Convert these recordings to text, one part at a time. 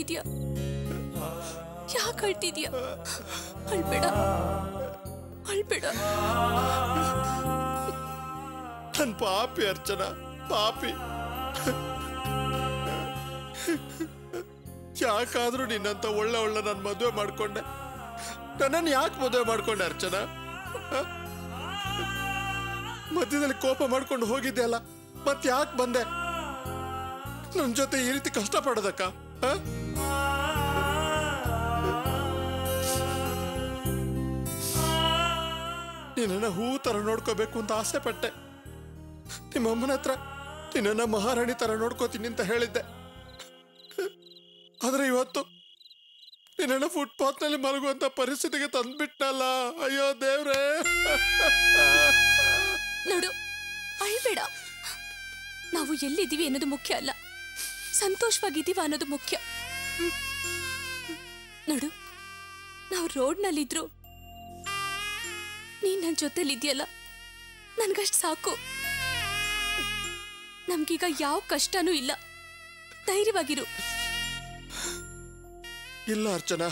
ಅಳ್ತಿದ್ಯಾ? ಯಾಕೆ ಅಳ್ತಿದ್ಯಾ? ಅಳ್ಬೇಡ, ಅಳ್ಬೇಡ. ನನ್ ಪಾಪಿ ಅರ್ಚನಾ, ಪಾಪಿ. ಯಾಕಾದ್ರೂ ನಿನ್ನಂತ ಒಳ್ಳೆ ನನ್ನ ಮದುವೆ ಮಾಡ್ಕೊಂಡೆ? ನನ್ನನ್ನು ಯಾಕೆ ಮದುವೆ ಮಾಡ್ಕೊಂಡೆ ಅರ್ಚನಾ? ಮಧ್ಯದಲ್ಲಿ ಕೋಪ ಮಾಡ್ಕೊಂಡು ಹೋಗಿದ್ದೆ ಅಲ್ಲ, ಮತ್ತೆ ಯಾಕೆ ಬಂದೆ ನನ್ನ ಜೊತೆ ಈ ರೀತಿ ಕಷ್ಟ ಪಡೋದಕ್ಕ? ನಿನ್ನ ಹೂ ತರ ನೋಡ್ಕೋಬೇಕು ಅಂತ ಆಸೆ ಪಟ್ಟೆ. ನಿಮ್ಮಮ್ಮನ ಹತ್ರ ನಿನ್ನ ಮಹಾರಾಣಿ ತರ ನೋಡ್ಕೋತೀನಿ ಅಂತ ಹೇಳಿದ್ದೆ. ಆದ್ರೆ ಇವತ್ತು ನಿನ್ನ ಫುಟ್ಪಾತ್ ನಲ್ಲಿ ಮಲಗುವಂತ ಪರಿಸ್ಥಿತಿಗೆ ತಂದ್ಬಿಟ್ನಲ್ಲ. ಅಯ್ಯೋ ದೇವ್ರೇ. ನೋಡು, ಅಳ್ಬೇಡ. ನಾವು ಎಲ್ಲಿದ್ದೀವಿ ಅನ್ನೋದು ಮುಖ್ಯ ಅಲ್ಲ, ಸಂತೋಷವಾಗಿದ್ದೀವ ಅನ್ನೋದು ಮುಖ್ಯ. ನೋಡು, ನಾವು ರೋಡ್ನಲ್ಲಿದ್ರು ನೀನ್ ನನ್ನ ಜೊತೆಲಿದ್ಯಲ್ಲ, ನನ್ಗಷ್ಟು ಸಾಕು. ನಮ್ಗೀಗ ಯಾವ ಕಷ್ಟನೂ ಇಲ್ಲ, ಧೈರ್ಯವಾಗಿರು. ಇಲ್ಲ ಅರ್ಚನಾ,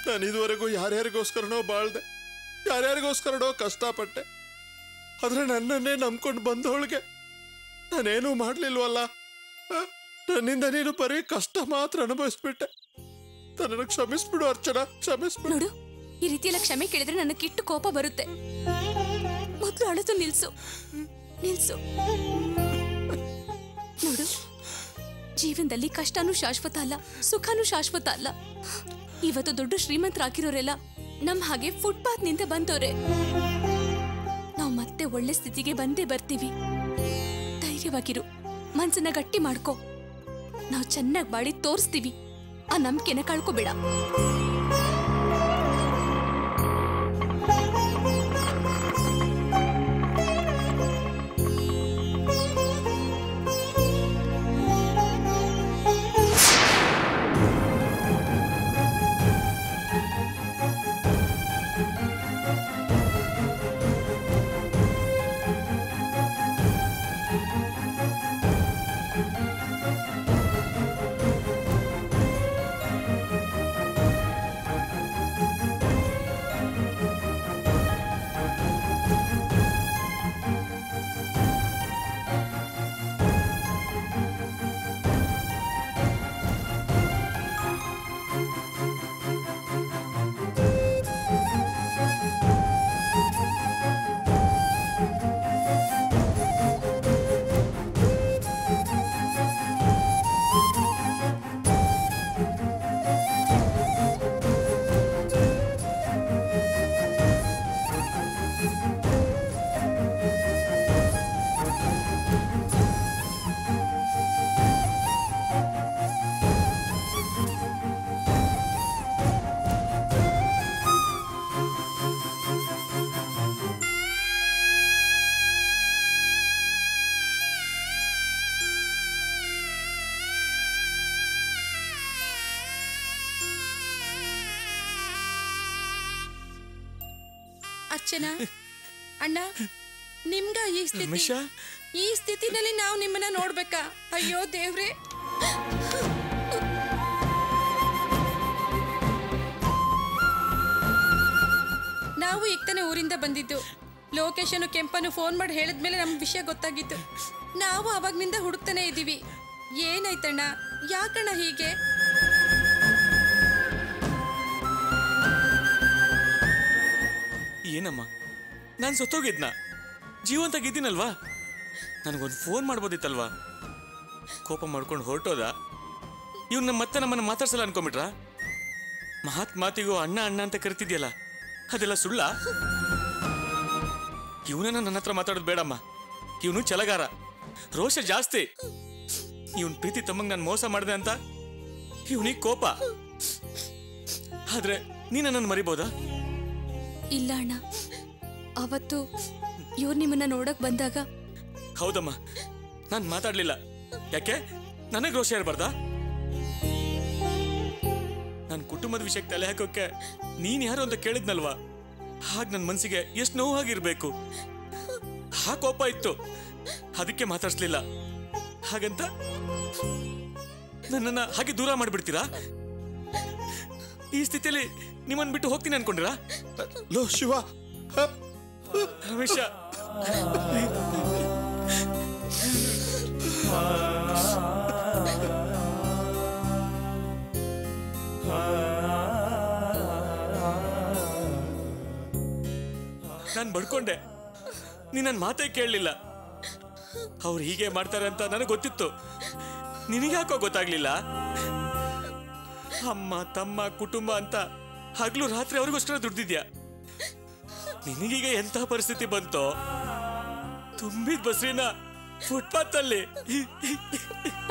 ನಾನು ಇದುವರೆಗೂ ಯಾರ್ಯಾರಿಗೋಸ್ಕರನೋ ಬಾಳ್ದೆ, ಯಾರ್ಯಾರಿಗೋಸ್ಕರನೋ ಕಷ್ಟಪಟ್ಟೆ. ಆದ್ರೆ ನನ್ನನ್ನೇ ನಂಬ್ಕೊಂಡು ಬಂದವಳಿಗೆ ನಾನೇನೂ ಮಾಡ್ಲಿಲ್ವಲ್ಲ. ನನ್ನಿಂದ ನೀನು ಬರೀ ಕಷ್ಟ ಮಾತ್ರ ಅನುಭವಿಸ್ಬಿಟ್ಟೆ. ನನ್ನನ್ನು ಕ್ಷಮಿಸ್ಬಿಡು ಅರ್ಚನಾ, ಕ್ಷಮಿಸ್ಬಿಡು. ನೋಡು, ಈ ರೀತಿಯೆಲ್ಲ ಕ್ಷಮೆ ಕೇಳಿದ್ರೆ ನನ್ನ ಕೆಟ್ಟ ಕೋಪ ಬರುತ್ತೆ. ಮೊದಲು ಅಳತು ನಿಲ್ಸು, ನಿಲ್ಸು. ನೋಡು, ಜೀವನದಲ್ಲಿ ಕಷ್ಟನೂ ಶಾಶ್ವತ ಅಲ್ಲ, ಸುಖನೂ ಶಾಶ್ವತ ಅಲ್ಲ. ಇವತ್ತು ದೊಡ್ಡ ಶ್ರೀಮಂತರಾಗಿರೋರೆಲ್ಲ ನಮ್ ಹಾಗೆ ಫುಟ್ಪಾತ್ ನಿಂದ ಬಂದವ್ರೆ. ನಾವು ಮತ್ತೆ ಒಳ್ಳೆ ಸ್ಥಿತಿಗೆ ಬಂದೇ ಬರ್ತೀವಿ. ಧೈರ್ಯವಾಗಿರು, ಮನ್ಸನ್ನ ಗಟ್ಟಿ ಮಾಡ್ಕೋ. ನಾವು ಚೆನ್ನಾಗಿ ಬಾಳಿ ತೋರಿಸ್ತೀವಿ. ಆ ನಂಬಿಕೆನ ಕಳ್ಕೋಬೇಡ. ಅರ್ಚನಾ ಅಣ್ಣ, ನಿಮ್ಗ ಈ ಸ್ಥಿತಿನಲ್ಲಿ ನಾವು ನಿಮ್ಮನ್ನ ನೋಡ್ಬೇಕಾ? ಅಯ್ಯೋ ದೇವ್ರೆ. ನಾವು ಈಗ ತಾನೇ ಊರಿಂದ ಬಂದಿದ್ದು. ಲೊಕೇಶನ್ ಕೆಂಪನು ಫೋನ್ ಮಾಡಿ ಹೇಳಿದ್ಮೇಲೆ ನಮ್ಗೆ ವಿಷಯ ಗೊತ್ತಾಗಿತ್ತು. ನಾವು ಅವಾಗ್ನಿಂದ ಹುಡುಕ್ತಾನೆ ಇದ್ದೀವಿ. ಏನಾಯ್ತಣ್ಣ? ಯಾಕಣ್ಣ ಹೀಗೆ? ಏನಮ್ಮ, ನಾನು ಸತ್ತೋಗಿದ್ನ? ಜೀವಂತಾಗಿದ್ದೀನಲ್ವಾ? ನನಗೊಂದು ಫೋನ್ ಮಾಡ್ಬೋದಿತ್ತಲ್ವಾ? ಕೋಪ ಮಾಡ್ಕೊಂಡು ಹೊರಟೋದ? ಇವ್ನ ಮತ್ತೆ ನಮ್ಮನ್ನು ಮಾತಾಡ್ಸಲ್ಲ ಅನ್ಕೊಂಬಿಟ್ರ? ಮಾತಿಗೂ ಅಣ್ಣ ಅಣ್ಣ ಅಂತ ಕರಿತಿದ್ಯಲ್ಲ, ಅದೆಲ್ಲ ಸುಳ್ಳ? ಇವನನ್ನ ನನ್ನ ಹತ್ರ ಮಾತಾಡೋದು ಬೇಡಮ್ಮ. ಇವನು ಛಲಗಾರ, ರೋಷ ಜಾಸ್ತಿ. ಇವನ್ ಪ್ರೀತಿ ತಮ್ಮಂಗೆ ನಾನು ಮೋಸ ಮಾಡಿದೆ ಅಂತ ಇವನಿಗೆ ಕೋಪ. ಆದ್ರೆ ನೀ ನನ್ನನ್ನು ಮರಿಬೋದಾ? ಇಲ್ಲ ಅಣ್ಣ, ಅವತ್ತು ಇವ್ರು ನಿಮ್ಮನ್ನ ನೋಡಕ್ ಬಂದಾಗ. ಹೌದಮ್ಮ, ನಾನು ಮಾತಾಡ್ಲಿಲ್ಲ. ಯಾಕೆ? ನನಗೆ ರೋಷ ಇರಬಾರ್ದಾ? ನನ್ನ ಕುಟುಂಬದ ವಿಷಯಕ್ಕೆ ತಲೆ ಹಾಕೋಕೆ ನೀನ್ ಯಾರು ಅಂತ ಕೇಳಿದ್ನಲ್ವಾ? ಹಾಗೆ ನನ್ನ ಮನಸ್ಸಿಗೆ ಎಷ್ಟು ನೋವಾಗಿರ್ಬೇಕು. ಆ ಕೋಪ ಇತ್ತು, ಅದಕ್ಕೆ ಮಾತಾಡ್ಸ್ಲಿಲ್ಲ. ಹಾಗಂತ ನನ್ನನ್ನ ಹಾಗೆ ದೂರ ಮಾಡಿಬಿಡ್ತೀರಾ? ಈ ಸ್ಥಿತಿಯಲ್ಲಿ ನಿಮ್ಮನ್ನು ಬಿಟ್ಟು ಹೋಗ್ತೀನಿ ಅನ್ಕೊಂಡಿರಾ? ಲೋ ಶಿವ, ರಮೇಶ, ನಾನು ಬಡ್ಕೊಂಡೆ, ನೀ ನನ್ನ ಮಾತೇ ಕೇಳಲಿಲ್ಲ. ಅವ್ರು ಹೀಗೆ ಮಾಡ್ತಾರೆ ಅಂತ ನನಗೆ ಗೊತ್ತಿತ್ತು, ನಿನಗ್ಯಾಕೋ ಗೊತ್ತಾಗ್ಲಿಲ್ಲ? ಅಮ್ಮ ತಮ್ಮ ಕುಟುಂಬ ಅಂತ ಹಗಲು ರಾತ್ರಿ ಅವ್ರಿಗೋಸ್ಕರ ದುಡ್ದಿದ್ಯಾ. ನಿನಗೀಗ ಎಂಥ ಪರಿಸ್ಥಿತಿ ಬಂತೋ, ತುಂಬಿದ ಬಸ್ರಿನ ಫುಟ್ಪಾತ್ ಅಲ್ಲಿ.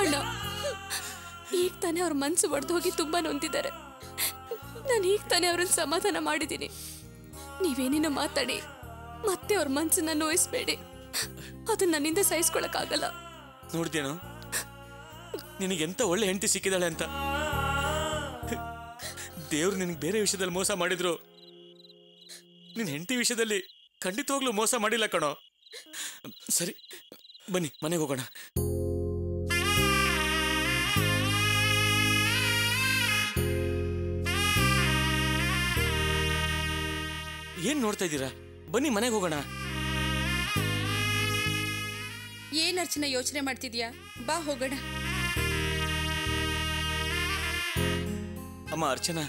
ಅಣ್ಣ, ಈಗ ತಾನೇ ಅವ್ರ ಮನ್ಸು ಒಡೆದು ಹೋಗಿ ತುಂಬಾ ನೊಂದಿದ್ದಾರೆ. ನಾನು ಈಗ ತಾನೇ ಅವ್ರನ್ನ ಸಮಾಧಾನ ಮಾಡಿದ್ದೀನಿ. ನೀವೇನೇನೋ ಮಾತಾಡಿ ಮತ್ತೆ ಅವ್ರ ಮನ್ಸನ್ನ ನೋಯಿಸ್ಬೇಡಿ. ಅದನ್ನ ನನ್ನಿಂದ ಸಹಿಸ್ಕೊಳಕ್ಕಾಗಲ್ಲ. ನೋಡ್ದೇನೋ ನಿನಗೆಂತ ಒಳ್ಳೆ ಹೆಂಡತಿ ಸಿಕ್ಕಿದಾಳೆ ಅಂತ. ದೇವ್ರು ನಿನಗೆ ಬೇರೆ ವಿಷಯದಲ್ಲಿ ಮೋಸ ಮಾಡಿದ್ರು, ನಿನ್ನ ಹೆಂಡತಿ ವಿಷಯದಲ್ಲಿ ಖಂಡಿತವಾಗ್ಲೂ ಮೋಸ ಮಾಡಿಲ್ಲ ಕಣೋ. ಸರಿ, ಬನ್ನಿ ಮನೆಗೆ ಹೋಗೋಣ. ಏನ್ ನೋಡ್ತಾ ಇದ್ದೀರಾ? ಬನ್ನಿ ಮನೆಗೆ ಹೋಗೋಣ. ಏನ್ ಅರ್ಚನಾ ಯೋಚನೆ ಮಾಡ್ತಿದ್ಯಾ? ಬಾ ಹೋಗೋಣ. ಅಮ್ಮ ಅರ್ಚನಾ,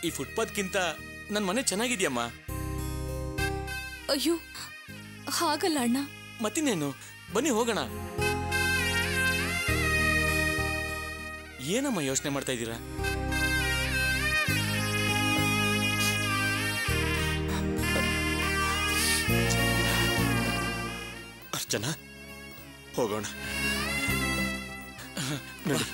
ಈ ಫುಟ್ಪಾತ್ಗಿಂತ ನನ್ನ ಮನೆ ಚೆನ್ನಾಗಿದ್ಯಮ್ಮ. ಅಯ್ಯೋ ಹಾಗಲ್ಲ ಅಣ್ಣ. ಮತ್ತಿನ್ನೇನು, ಬನ್ನಿ ಹೋಗೋಣ. ಏನಮ್ಮ ಯೋಚನೆ ಮಾಡ್ತಾ ಇದ್ದೀರಾ? ಅರ್ಚನಾ, ಹೋಗೋಣ ನೋಡಿ.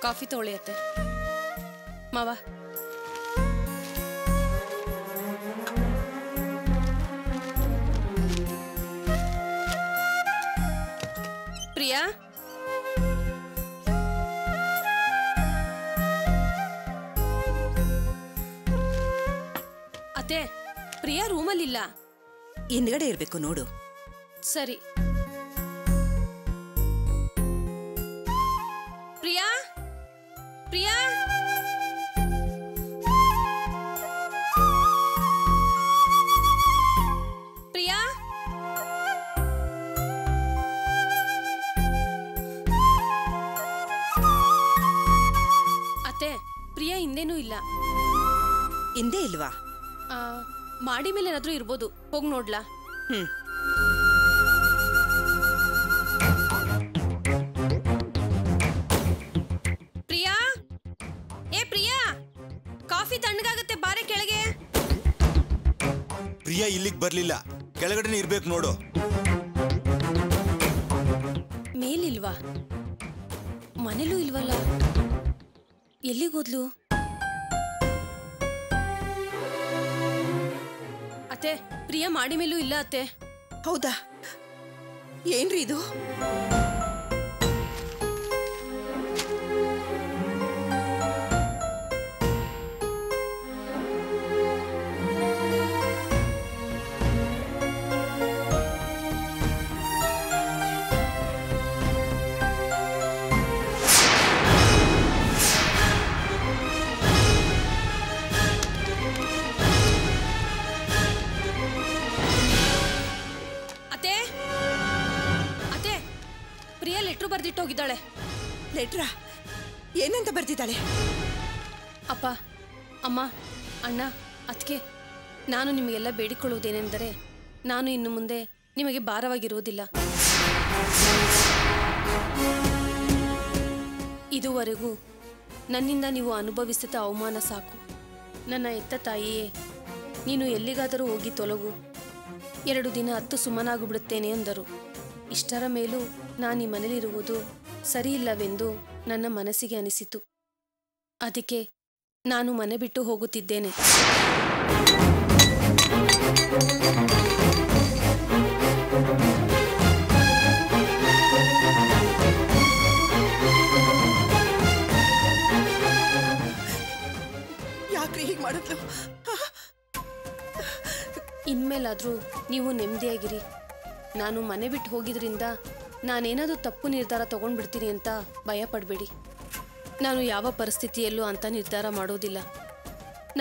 ಕಾಫಿ ತಗೊಳ್ಳಿ ಅತ್ತೆ. ಮಾವ, ಪ್ರಿಯಾ, ಅತ್ತೆ ಪ್ರಿಯಾ ರೂಮಲ್ಲಿಲ್ಲ. ಹಿಂದ್ಗಡೆ ಇರ್ಬೇಕು ನೋಡು. ಸರಿ. ಪ್ರಿಯಾ, ಪ್ರಿಯಾ, ಪ್ರಿಯಾ, ಅತ್ತೆ ಪ್ರಿಯಾ ಹಿಂದೇನೂ ಇಲ್ಲ. ಹಿಂದೆ ಇಲ್ವಾ? ಮಾಡಿ ಮೇಲೆ ಏನಾದ್ರೂ ಇರ್ಬೋದು, ಹೋಗ್ ನೋಡ್ಲಾ? ಪ್ರಿಯಾ, ಏ ಪ್ರಿಯಾ, ಕಾಫಿ ತಣ್ಣಗಾಗತ್ತೆ, ಬಾರೆ ಕೆಳಗೆ. ಪ್ರಿಯಾ ಇಲ್ಲಿಗೆ ಬರ್ಲಿಲ್ಲ, ಕೆಳಗಡೆ ಇರ್ಬೇಕು ನೋಡು. ಮೇಲಿಲ್ವಾ? ಮನೇಲೂ ಇಲ್ವಲ್ಲ, ಎಲ್ಲಿಗೋದ್ಲು? ಅತ್ತೆ ಪ್ರಿಯಾ ಮಾಡಿ ಮೇಲೂ ಇಲ್ಲ ಅತ್ತೆ. ಹೌದಾ? ಏನ್ರಿ ಇದು? ಬರ್ದಿಟ್ಟೋಗಿದ್ದಾಳೆ. ಲೆಟ್ರಾ? ಏನಂತ ಬರ್ದಿದ್ದಾಳೆ? ಅಪ್ಪ, ಅಮ್ಮ, ಅಣ್ಣ, ಅದಕ್ಕೆ ನಾನು ನಿಮಗೆಲ್ಲ ಬೇಡಿಕೊಳ್ಳುವುದೇನೆಂದರೆ, ನಾನು ಇನ್ನು ಮುಂದೆ ನಿಮಗೆ ಭಾರವಾಗಿರುವುದಿಲ್ಲ. ಇದುವರೆಗೂ ನನ್ನಿಂದ ನೀವು ಅನುಭವಿಸಿದ ಅವಮಾನ ಸಾಕು. ನನ್ನ ಎತ್ತ ತಾಯಿಯೇ, ನೀನು ಎಲ್ಲಿಗಾದರೂ ಹೋಗಿ ತೊಲಗು, 2 ದಿನ ಅತ್ತು ಸುಮ್ಮನಾಗಿಬಿಡುತ್ತೇನೆ ಎಂದರು. ಇಷ್ಟರ ಮೇಲೂ ನಾನು ಈ ಮನೆಯಲ್ಲಿರುವುದು ಸರಿಯಿಲ್ಲವೆಂದು ನನ್ನ ಮನಸ್ಸಿಗೆ ಅನಿಸಿತು. ಅದಕ್ಕೆ ನಾನು ಮನೆ ಬಿಟ್ಟು ಹೋಗುತ್ತಿದ್ದೇನೆ. ಯಾಕ್ರಿ ಹೀಗೆ ಮಾಡಿದ್ಲು? ಇನ್ಮೇಲಾದರೂ ನೀವು ನೆಮ್ಮದಿಯಾಗಿರಿ. ನಾನು ಮನೆ ಬಿಟ್ಟು ಹೋಗಿದ್ರಿಂದ ನಾನೇನಾದರೂ ತಪ್ಪು ನಿರ್ಧಾರ ತಗೊಂಡ್ಬಿಡ್ತೀನಿ ಅಂತ ಭಯ ಪಡಬೇಡಿ. ನಾನು ಯಾವ ಪರಿಸ್ಥಿತಿಯಲ್ಲೂ ಅಂಥ ನಿರ್ಧಾರ ಮಾಡೋದಿಲ್ಲ.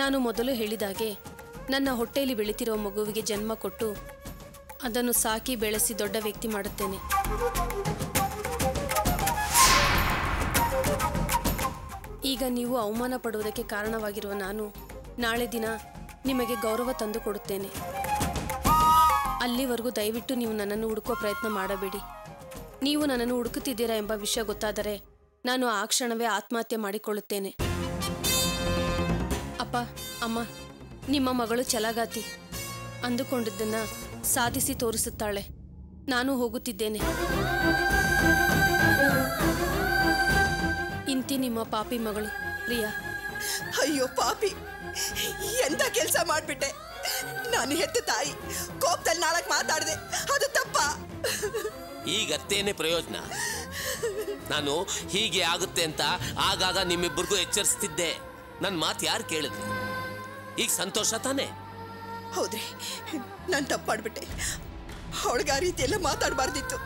ನಾನು ಮೊದಲು ಹೇಳಿದಾಗೆ ನನ್ನ ಹೊಟ್ಟೆಯಲ್ಲಿ ಬೆಳೀತಿರೋ ಮಗುವಿಗೆ ಜನ್ಮ ಕೊಟ್ಟು ಅದನ್ನು ಸಾಕಿ ಬೆಳೆಸಿ ದೊಡ್ಡ ವ್ಯಕ್ತಿ ಮಾಡುತ್ತೇನೆ. ಈಗ ನೀವು ಅವಮಾನ ಪಡುವುದಕ್ಕೆ ಕಾರಣವಾಗಿರುವ ನಾನು ನಾಳೆ ದಿನ ನಿಮಗೆ ಗೌರವ ತಂದು ಕೊಡುತ್ತೇನೆ. ಅಲ್ಲಿವರೆಗೂ ದಯವಿಟ್ಟು ನೀವು ನನ್ನನ್ನು ಹುಡುಕೋ ಪ್ರಯತ್ನ ಮಾಡಬೇಡಿ. ನೀವು ನನ್ನನ್ನು ಹುಡುಕುತ್ತಿದ್ದೀರಾ ಎಂಬ ವಿಷಯ ಗೊತ್ತಾದರೆ ನಾನು ಆ ಕ್ಷಣವೇ ಆತ್ಮಹತ್ಯೆ ಮಾಡಿಕೊಳ್ಳುತ್ತೇನೆ. ಅಪ್ಪ, ಅಮ್ಮ, ನಿಮ್ಮ ಮಗಳು ಛಲಗಾತಿ ಅಂದುಕೊಂಡಿದ್ದನ್ನ ಸಾಧಿಸಿ ತೋರಿಸುತ್ತಾಳೆ. ನಾನು ಹೋಗುತ್ತಿದ್ದೇನೆ. ಇಂತಿ ನಿಮ್ಮ ಪಾಪಿ ಮಗಳು ಪ್ರಿಯಾ. ಅಯ್ಯೋ ಪಾಪಿ, ಎಂತ ಕೆಲಸ ಮಾಡ್ಬಿಟ್ಟೆ. ನಾನು ಹೆತ್ತ ತಾಯಿ ಕೋಪದಲ್ಲಿ 4 ಮಾತಾಡಿದೆ, ಅದು ತಪ್ಪ? ಈಗತ್ತೇನೆ ಪ್ರಯೋಜನ? ನಾನು ಹೀಗೆ ಆಗುತ್ತೆ ಅಂತ ಆಗಾಗ ನಿಮ್ಮಿಬ್ಬರಿಗೂ ಎಚ್ಚರಿಸ್ತಿದ್ದೆ. ನನ್ನ ಮಾತು ಯಾರು ಕೇಳಿದ್ರಿ? ಈಗ ಸಂತೋಷ ತಾನೆ? ಹೌದ್ರಿ, ನಾನು ತಪ್ಪಾಡ್ಬಿಟ್ಟೆ. ಅವಳಿಗೆ ಆ ರೀತಿಯೆಲ್ಲ ಮಾತಾಡಬಾರ್ದಿತ್ತು.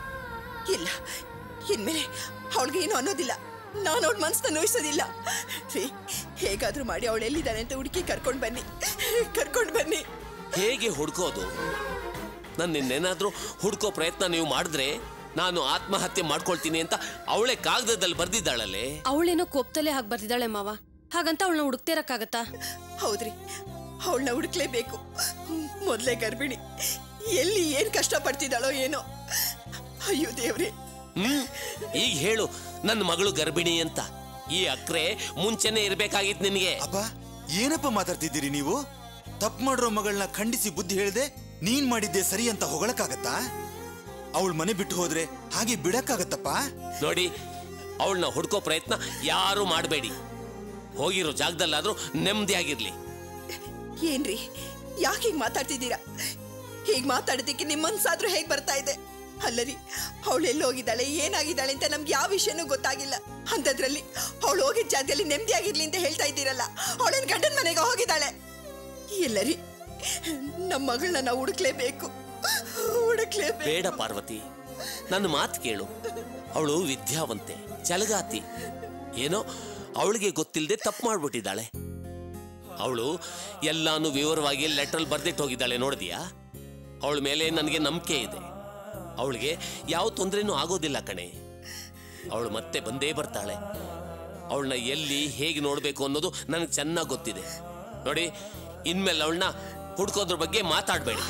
ಇಲ್ಲ, ಇನ್ಮೇಲೆ ಅವಳಿಗೆ ಏನು ಅನ್ನೋದಿಲ್ಲ. ನಾನು ಅವಳ ಮನಸ್ಸನ್ನ ನೋಯಿಸೋದಿಲ್ಲ ರೀ. ಹೇಗಾದ್ರೂ ಮಾಡಿ ಅವಳು ಎಲ್ಲಿದ್ದಾನೆ ಅಂತ ಹುಡುಕಿ ಕರ್ಕೊಂಡು ಬನ್ನಿ. ಹೇಗೆ ಹುಡ್ಕೋದು? ನನ್ನೇನಾದ್ರೂ ಹುಡ್ಕೋ ಪ್ರಯತ್ನ ನೀವು ಮಾಡಿದ್ರೆ ನಾನು ಆತ್ಮಹತ್ಯೆ ಮಾಡ್ಕೊಳ್ತೀನಿ ಅಂತ ಅವಳೇ ಕಾಗದದಲ್ಲಿ ಬರ್ದಿದ್ದಾಳಲ್ಲೇ. ಅವಳೇನೋ ಕೋಪದಲ್ಲೇ ಹಾಗೆ ಬರ್ದಿದ್ದಾಳೆ ಮಾವ. ಹಾಗಂತ ಅವಳನ್ನ ಹುಡುಕ್ತಿರಕ್ಕಾಗತ್ತಾ? ಹೌದ್ರಿ, ಅವಳನ್ನ ಹುಡುಕ್ಲೇಬೇಕು. ಮೊದಲೇ ಗರ್ಭಿಣಿ, ಎಲ್ಲಿ ಏನ್ ಕಷ್ಟ ಪಡ್ತಿದ್ದಾಳೋ ಏನೋ. ಅಯ್ಯೋ ದೇವ್ರಿ. ಈಗ ಹೇಳು, ನನ್ನ ಮಗಳು ಗರ್ಭಿಣಿ ಅಂತ. ಈ ಅಕ್ರೆ ಮುಂಚೆನೆ ಇರ್ಬೇಕಾಗಿತ್ತು ನಿನಗೆ. ಅಪ್ಪ, ಏನಪ್ಪ ಮಾತಾಡ್ತಿದ್ದೀರಿ ನೀವು? ತಪ್ಪು ಮಾಡಿರೋ ಮಗಳನ್ನ ಖಂಡಿಸಿ ಬುದ್ಧಿ ಹೇಳಿದೆ ನೀನ್ ಮಾಡಿದ್ದೆ ಸರಿ ಅಂತ ಹೊಗಳಕ್ಕಾಗತ್ತಾ? ಅವಳು ಮನೆ ಬಿಟ್ಟು ಹೋದ್ರೆ ಹಾಗೆ ಬಿಡಕ್ಕಾಗತ್ತಪ್ಪ? ನೋಡಿ, ಅವಳನ್ನ ಹುಡ್ಕೋ ಪ್ರಯತ್ನ ಯಾರು ಮಾಡಬೇಡಿ. ಹೋಗಿರೋ ಜಾಗದಲ್ಲಾದ್ರೂ ನೆಮ್ಮದಿಯಾಗಿರ್ಲಿ. ಏನ್ರಿ, ಯಾಕೆ ಹೀಗೆ ಮಾತಾಡ್ತಿದ್ದೀರಾ? ಹೀಗೆ ಮಾತಾಡೋದಕ್ಕೆ ನಿಮ್ಮ ಮನ್ಸಾದ್ರೂ ಹೇಗೆ ಬರ್ತಾ ಇದೆ? ಅಲ್ಲರಿ, ಅವಳು ಎಲ್ಲಿ ಹೋಗಿದ್ದಾಳೆ, ಏನಾಗಿದ್ದಾಳೆ ಅಂತ ನಮ್ಗೆ ಯಾವ ವಿಷಯನೂ ಗೊತ್ತಾಗಿಲ್ಲ. ಅಂಥದ್ರಲ್ಲಿ ಅವಳು ಹೋಗಿದ್ದ ಜಾಗದಲ್ಲಿ ನೆಮ್ಮದಿಯಾಗಿರ್ಲಿ ಅಂತ ಹೇಳ್ತಾ ಇದ್ದೀರಲ್ಲ. ಅವಳೇನು ಗಂಡನ ಮನೆಗೆ ಹೋಗಿದ್ದಾಳೆ? ಎಲ್ಲರಿ, ನಮ್ಮ ಮಗಳನ್ನ ನಾವು ಹುಡುಕ್ಲೇಬೇಕು. ಬೇಡ ಪಾರ್ವತಿ, ನನ್ನ ಮಾತು ಕೇಳು. ಅವಳು ವಿದ್ಯಾವಂತೆ, ಛಲಗಾತಿ. ಏನೋ ಅವಳಿಗೆ ಗೊತ್ತಿಲ್ಲದೆ ತಪ್ಪು ಮಾಡ್ಬಿಟ್ಟಿದ್ದಾಳೆ. ಅವಳು ಎಲ್ಲಾನು ವಿವರವಾಗಿ ಲೆಟ್ರಲ್ಲಿ ಬರ್ದಿಟ್ಟು ಹೋಗಿದ್ದಾಳೆ. ನೋಡಿದ್ಯಾ? ಅವಳ ಮೇಲೆ ನನಗೆ ನಂಬಿಕೆ ಇದೆ. ಅವಳಿಗೆ ಯಾವ ತೊಂದರೆನೂ ಆಗೋದಿಲ್ಲ ಕಣೆ. ಅವಳು ಮತ್ತೆ ಬಂದೇ ಬರ್ತಾಳೆ. ಅವಳನ್ನ ಎಲ್ಲಿ ಹೇಗೆ ನೋಡಬೇಕು ಅನ್ನೋದು ನನಗೆ ಚೆನ್ನಾಗಿ ಗೊತ್ತಿದೆ. ನೋಡಿ, ಇನ್ಮೇಲೆ ಅವಳನ್ನ ಹುಡ್ಕೋದ್ರ ಬಗ್ಗೆ ಮಾತಾಡಬೇಡಿ.